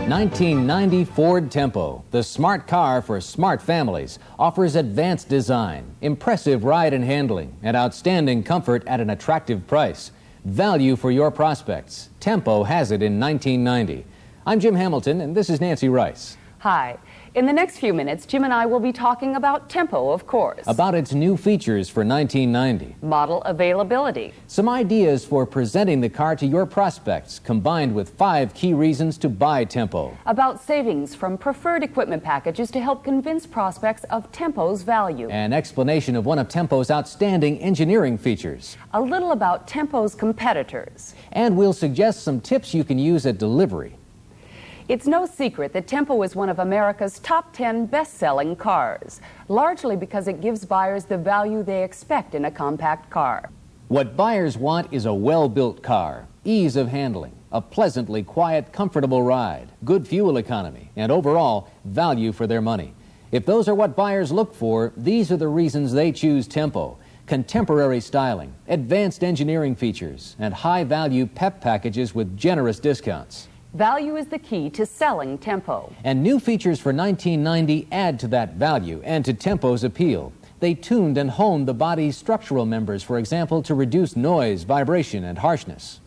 1990 Ford Tempo, the smart car for smart families, offers advanced design, impressive ride and handling, and outstanding comfort at an attractive price. Value for your prospects. Tempo has it in 1990. I'm Jim Hamilton, and this is Nancy Rice. Hi. In the next few minutes, Jim and I will be talking about Tempo, of course. About its new features for 1990. Model availability. Some ideas for presenting the car to your prospects, combined with 5 key reasons to buy Tempo. About savings from preferred equipment packages to help convince prospects of Tempo's value. An explanation of one of Tempo's outstanding engineering features. A little about Tempo's competitors. And we'll suggest some tips you can use at delivery. It's no secret that Tempo is one of America's top 10 best-selling cars, largely because it gives buyers the value they expect in a compact car. What buyers want is a well-built car, ease of handling, a pleasantly quiet, comfortable ride, good fuel economy, and overall, value for their money. If those are what buyers look for, these are the reasons they choose Tempo. Contemporary styling, advanced engineering features, and high-value PEP packages with generous discounts. Value is the key to selling Tempo. And new features for 1990 add to that value and to Tempo's appeal. They tuned and honed the body's structural members, for example, to reduce noise, vibration, and harshness.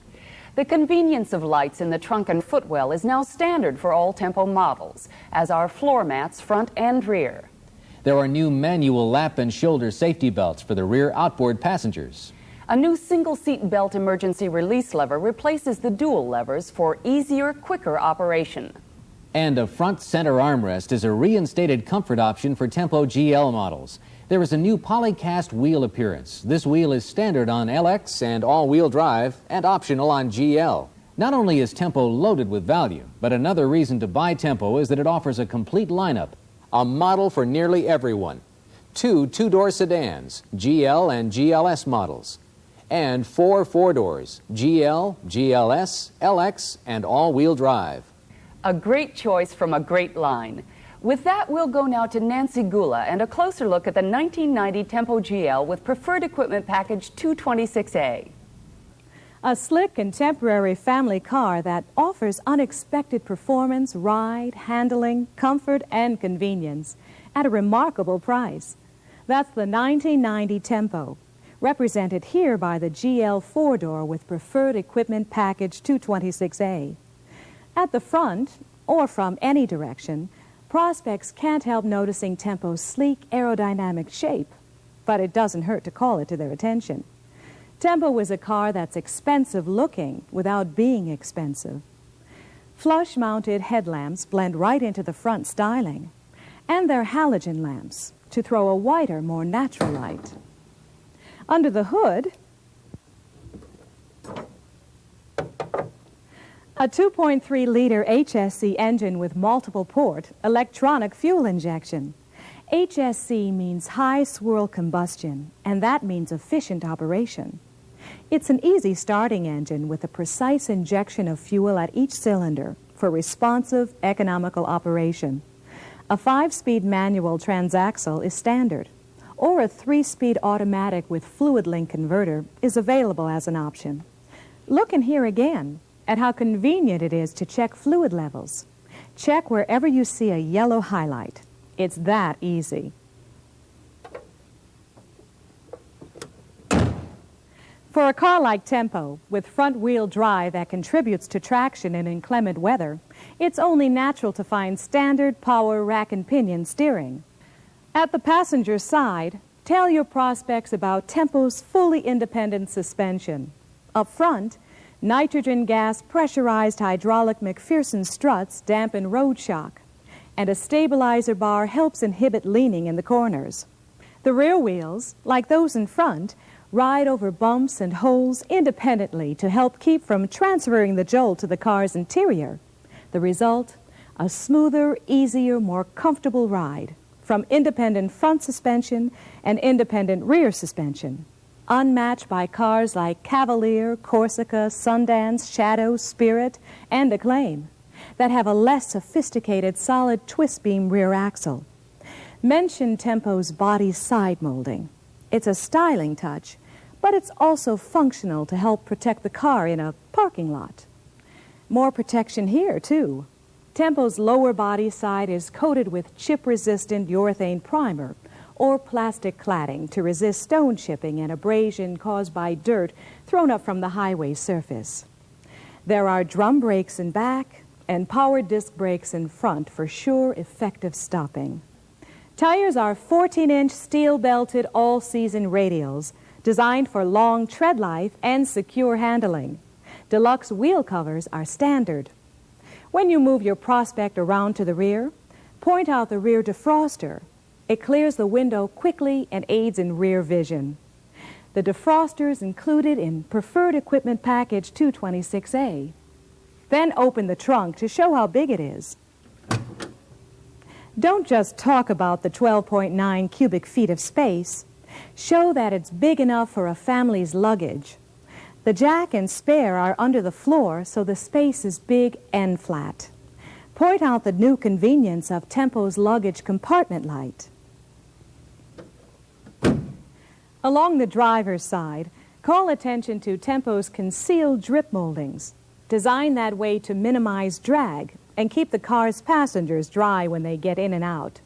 The convenience of lights in the trunk and footwell is now standard for all Tempo models, as are floor mats front and rear. There are new manual lap and shoulder safety belts for the rear outboard passengers. A new single-seat belt emergency release lever replaces the dual levers for easier, quicker operation. And a front center armrest is a reinstated comfort option for Tempo GL models. There is a new polycast wheel appearance. This wheel is standard on LX and all-wheel drive and optional on GL. Not only is Tempo loaded with value, but another reason to buy Tempo is that it offers a complete lineup, a model for nearly everyone. 2 two-door sedans, GL and GLS models, and 4 four-doors, GL, GLS, LX, and all-wheel drive. A great choice from a great line. With that, we'll go now to Nancy Gula and a closer look at the 1990 Tempo GL with Preferred Equipment Package 226A. A slick contemporary family car that offers unexpected performance, ride, handling, comfort, and convenience at a remarkable price. That's the 1990 Tempo, represented here by the GL 4-door with Preferred Equipment Package 226A. At the front, or from any direction, prospects can't help noticing Tempo's sleek aerodynamic shape, but it doesn't hurt to call it to their attention. Tempo is a car that's expensive looking without being expensive. Flush-mounted headlamps blend right into the front styling, and they're halogen lamps to throw a whiter, more natural light. Under the hood, a 2.3-liter HSC engine with multiple-port electronic fuel injection. HSC means high swirl combustion, and that means efficient operation. It's an easy starting engine with a precise injection of fuel at each cylinder for responsive, economical operation. A 5-speed manual transaxle is standard, or a 3-speed automatic with fluid link converter is available as an option. Look and hear again at how convenient it is to check fluid levels. Check wherever you see a yellow highlight. It's that easy. For a car like Tempo, with front-wheel drive that contributes to traction in inclement weather, it's only natural to find standard power rack and pinion steering. At the passenger side, tell your prospects about Tempo's fully independent suspension. Up front, nitrogen gas pressurized hydraulic McPherson struts dampen road shock, and a stabilizer bar helps inhibit leaning in the corners. The rear wheels, like those in front, ride over bumps and holes independently to help keep from transferring the jolt to the car's interior. The result, a smoother, easier, more comfortable ride from independent front suspension and independent rear suspension, unmatched by cars like Cavalier, Corsica, Sundance, Shadow, Spirit, and Acclaim, that have a less sophisticated solid twist beam rear axle. Mention Tempo's body side molding. It's a styling touch, but it's also functional to help protect the car in a parking lot. More protection here, too. Tempo's lower body side is coated with chip-resistant urethane primer or plastic cladding to resist stone chipping and abrasion caused by dirt thrown up from the highway surface. There are drum brakes in back and power disc brakes in front for sure, effective stopping. Tires are 14-inch steel-belted all-season radials designed for long tread life and secure handling. Deluxe wheel covers are standard. When you move your Prospect around to the rear, point out the rear defroster. It clears the window quickly and aids in rear vision. The defroster is included in Preferred Equipment Package 226A. Then open the trunk to show how big it is. Don't just talk about the 12.9 cubic feet of space. Show that it's big enough for a family's luggage. The jack and spare are under the floor, so the space is big and flat. Point out the new convenience of Tempo's luggage compartment light. Along the driver's side, call attention to Tempo's concealed drip moldings, designed that way to minimize drag and keep the car's passengers dry when they get in and out.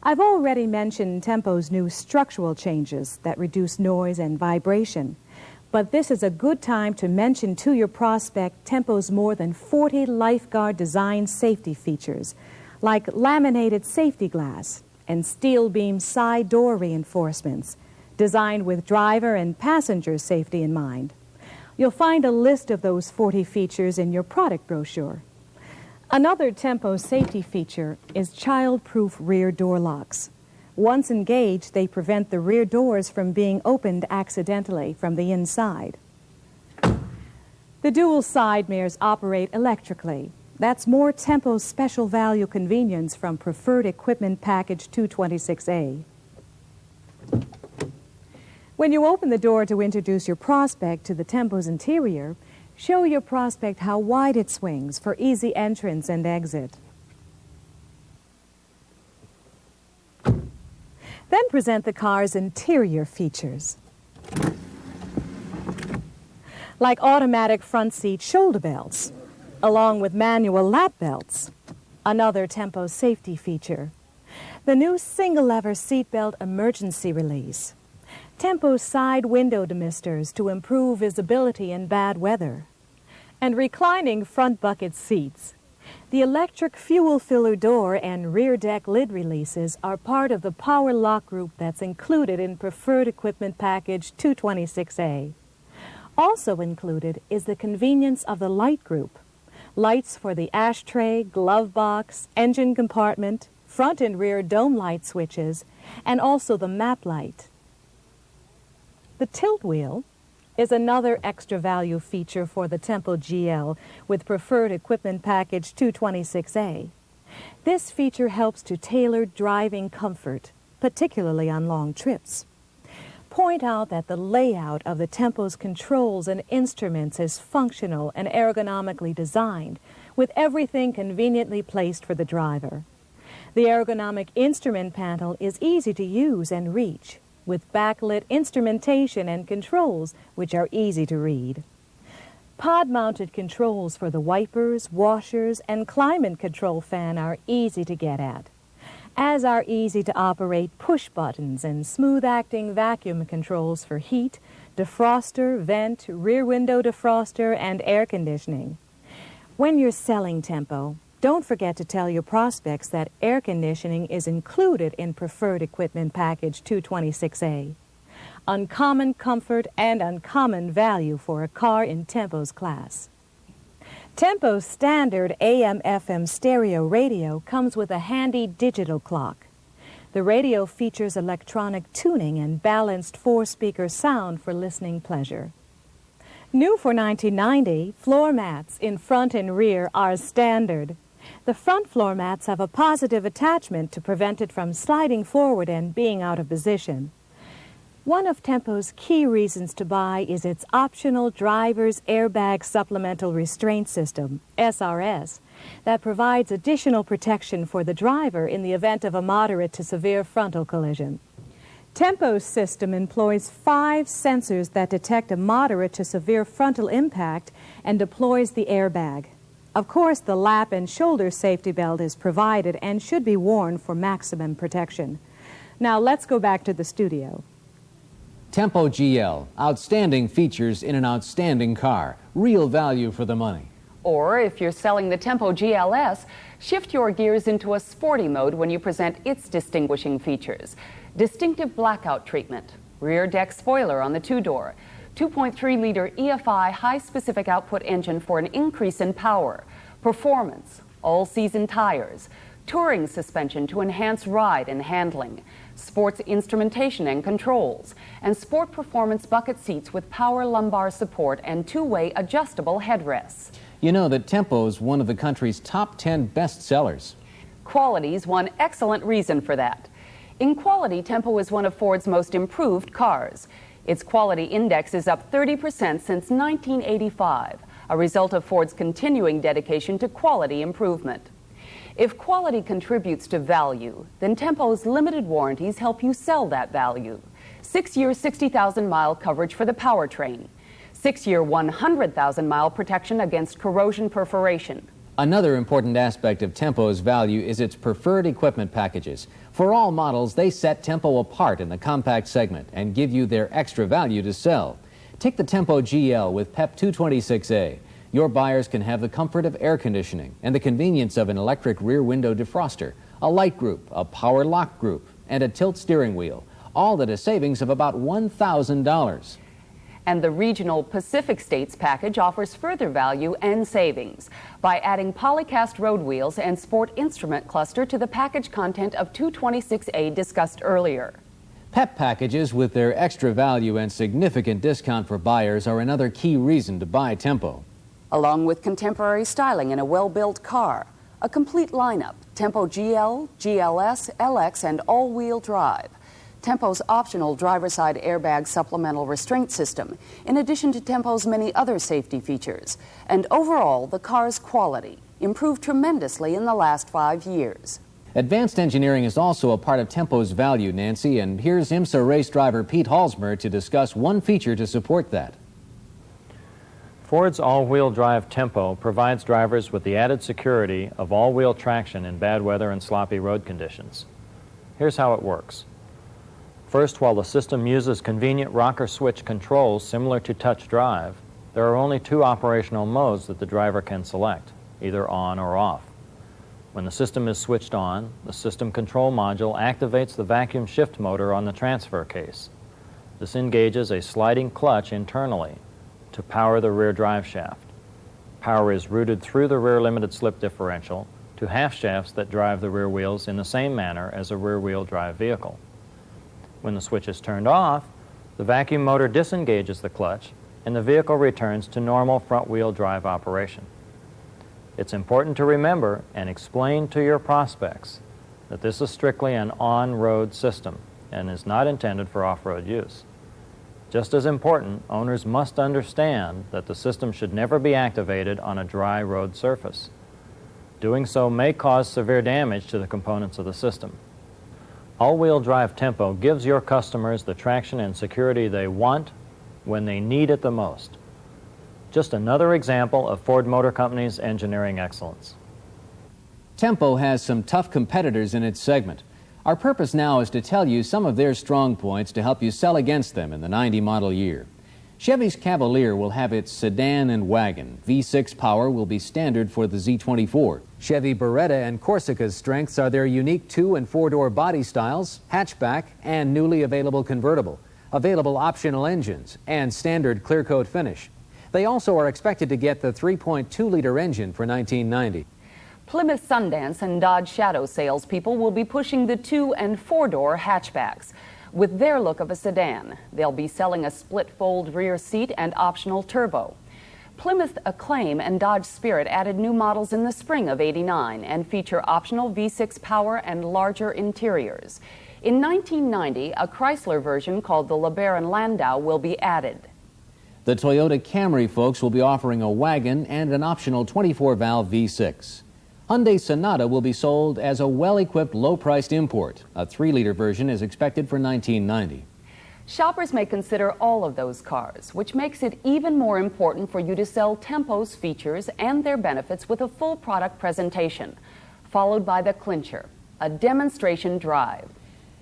I've already mentioned Tempo's new structural changes that reduce noise and vibration, but this is a good time to mention to your prospect Tempo's more than 40 lifeguard design safety features, like laminated safety glass and steel beam side door reinforcements, designed with driver and passenger safety in mind. You'll find a list of those 40 features in your product brochure. Another Tempo safety feature is child-proof rear door locks. Once engaged, they prevent the rear doors from being opened accidentally from the inside. The dual side mirrors operate electrically. That's more Tempo's special value convenience from Preferred Equipment Package 226A. When you open the door to introduce your prospect to the Tempo's interior, show your prospect how wide it swings for easy entrance and exit. Then present the car's interior features, like automatic front seat shoulder belts, along with manual lap belts, another Tempo safety feature. The new single lever seatbelt emergency release, Tempo side window demisters to improve visibility in bad weather, and reclining front bucket seats. The electric fuel filler door and rear deck lid releases are part of the power lock group that's included in Preferred Equipment Package 226A. Also included is the convenience of the light group. Lights for the ashtray, glove box, engine compartment, front and rear dome light switches, and also the map light. The tilt wheel is another extra value feature for the Tempo GL with Preferred Equipment Package 226A. This feature helps to tailor driving comfort, particularly on long trips. Point out that the layout of the Tempo's controls and instruments is functional and ergonomically designed, with everything conveniently placed for the driver. The ergonomic instrument panel is easy to use and reach, with backlit instrumentation and controls which are easy to read. Pod-mounted controls for the wipers, washers, and climate control fan are easy to get at, as are easy to operate push buttons and smooth-acting vacuum controls for heat, defroster, vent, rear window defroster, and air conditioning. When you're selling Tempo, don't forget to tell your prospects that air conditioning is included in Preferred Equipment Package 226A. Uncommon comfort and uncommon value for a car in Tempo's class. Tempo's standard AM/FM stereo radio comes with a handy digital clock. The radio features electronic tuning and balanced 4-speaker sound for listening pleasure. New for 1990, floor mats in front and rear are standard. The front floor mats have a positive attachment to prevent it from sliding forward and being out of position. One of Tempo's key reasons to buy is its optional driver's airbag supplemental restraint system, SRS, that provides additional protection for the driver in the event of a moderate to severe frontal collision. Tempo's system employs 5 sensors that detect a moderate to severe frontal impact and deploys the airbag. Of course, the lap and shoulder safety belt is provided and should be worn for maximum protection. Now let's go back to the studio. Tempo GL, outstanding features in an outstanding car. Real value for the money. Or if you're selling the Tempo GLS, shift your gears into a sporty mode when you present its distinguishing features. Distinctive blackout treatment, rear deck spoiler on the two-door, 2.3-liter EFI high-specific output engine for an increase in power, performance, all-season tires, touring suspension to enhance ride and handling, sports instrumentation and controls, and sport performance bucket seats with power lumbar support and two-way adjustable headrests. You know that Tempo is one of the country's top 10 best sellers. Quality's one excellent reason for that. In quality, Tempo is one of Ford's most improved cars. Its quality index is up 30% since 1985, a result of Ford's continuing dedication to quality improvement. If quality contributes to value, then Tempo's limited warranties help you sell that value. 6-year, 60,000-mile coverage for the powertrain. 6-year, 100,000-mile protection against corrosion perforation. Another important aspect of Tempo's value is its preferred equipment packages. For all models, they set Tempo apart in the compact segment and give you their extra value to sell. Take the Tempo GL with PEP 226A. Your buyers can have the comfort of air conditioning and the convenience of an electric rear window defroster, a light group, a power lock group, and a tilt steering wheel, all at a savings of about $1,000. And the regional Pacific States package offers further value and savings by adding polycast road wheels and sport instrument cluster to the package content of 226A discussed earlier. PEP packages with their extra value and significant discount for buyers are another key reason to buy Tempo. Along with contemporary styling in a well-built car, a complete lineup, Tempo GL, GLS, LX, and all-wheel drive. Tempo's optional driver's side airbag supplemental restraint system, in addition to Tempo's many other safety features. And overall, the car's quality improved tremendously in the last 5 years. Advanced engineering is also a part of Tempo's value, Nancy, and here's IMSA race driver Pete Halsmer to discuss one feature to support that. Ford's all-wheel drive Tempo provides drivers with the added security of all-wheel traction in bad weather and sloppy road conditions. Here's how it works. First, while the system uses convenient rocker switch controls similar to touch drive, there are only 2 operational modes that the driver can select, either on or off. When the system is switched on, the system control module activates the vacuum shift motor on the transfer case. This engages a sliding clutch internally to power the rear drive shaft. Power is routed through the rear limited slip differential to half shafts that drive the rear wheels in the same manner as a rear-wheel drive vehicle. When the switch is turned off, the vacuum motor disengages the clutch and the vehicle returns to normal front-wheel drive operation. It's important to remember and explain to your prospects that this is strictly an on-road system and is not intended for off-road use. Just as important, owners must understand that the system should never be activated on a dry road surface. Doing so may cause severe damage to the components of the system. All-wheel drive Tempo gives your customers the traction and security they want when they need it the most. Just another example of Ford Motor Company's engineering excellence. Tempo has some tough competitors in its segment. Our purpose now is to tell you some of their strong points to help you sell against them in the 90 model year. Chevy's Cavalier will have its sedan and wagon. V6 power will be standard for the Z24. Chevy Beretta and Corsica's strengths are their unique 2- and 4-door body styles, hatchback, and newly available convertible, available optional engines, and standard clear coat finish. They also are expected to get the 3.2-liter engine for 1990. Plymouth Sundance and Dodge Shadow salespeople will be pushing the 2- and 4-door hatchbacks. With their look of a sedan, they'll be selling a split-fold rear seat and optional turbo. Plymouth Acclaim and Dodge Spirit added new models in the spring of '89 and feature optional V6 power and larger interiors. In 1990, a Chrysler version called the LeBaron Landau will be added. The Toyota Camry folks will be offering a wagon and an optional 24-valve V6. Hyundai Sonata will be sold as a well-equipped, low-priced import. A 3-liter version is expected for 1990. Shoppers may consider all of those cars, which makes it even more important for you to sell Tempo's features and their benefits with a full product presentation, followed by the clincher, a demonstration drive.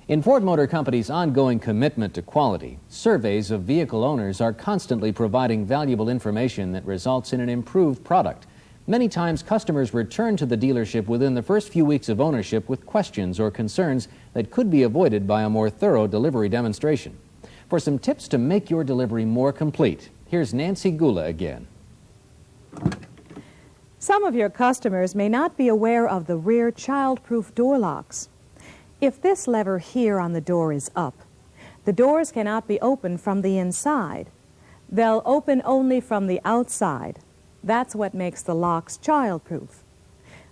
In Ford Motor Company's ongoing commitment to quality, surveys of vehicle owners are constantly providing valuable information that results in an improved product. Many times, customers return to the dealership within the first few weeks of ownership with questions or concerns that could be avoided by a more thorough delivery demonstration. For some tips to make your delivery more complete, here's Nancy Gula again. Some of your customers may not be aware of the rear child-proof door locks. If this lever here on the door is up, the doors cannot be opened from the inside. They'll open only from the outside. That's what makes the locks child-proof.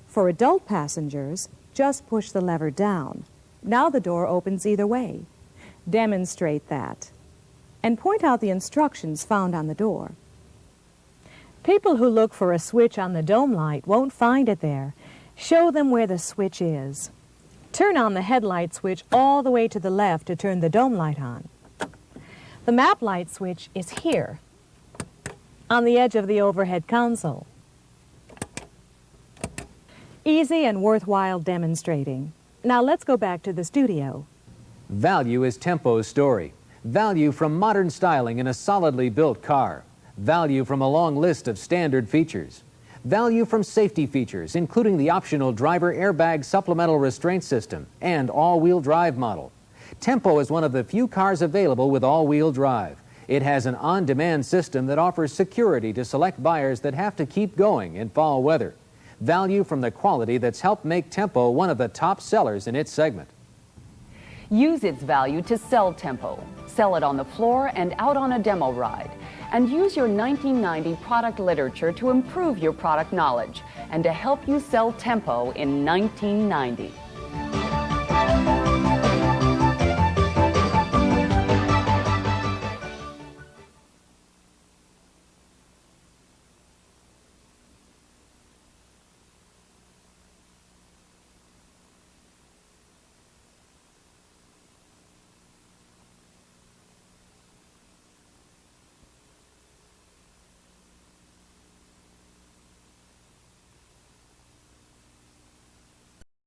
For adult passengers, just push the lever down. Now the door opens either way. Demonstrate that. And point out the instructions found on the door. People who look for a switch on the dome light won't find it there. Show them where the switch is. Turn on the headlight switch all the way to the left to turn the dome light on. The map light switch is here, on the edge of the overhead console. Easy and worthwhile demonstrating. Now let's go back to the studio. Value is Tempo's story. Value from modern styling in a solidly built car. Value from a long list of standard features. Value from safety features, including the optional driver airbag supplemental restraint system and all-wheel drive model. Tempo is one of the few cars available with all-wheel drive. It has an on-demand system that offers security to select buyers that have to keep going in fall weather. Value from the quality that's helped make Tempo one of the top sellers in its segment. Use its value to sell Tempo. Sell it on the floor and out on a demo ride. And use your 1990 product literature to improve your product knowledge and to help you sell Tempo in 1990.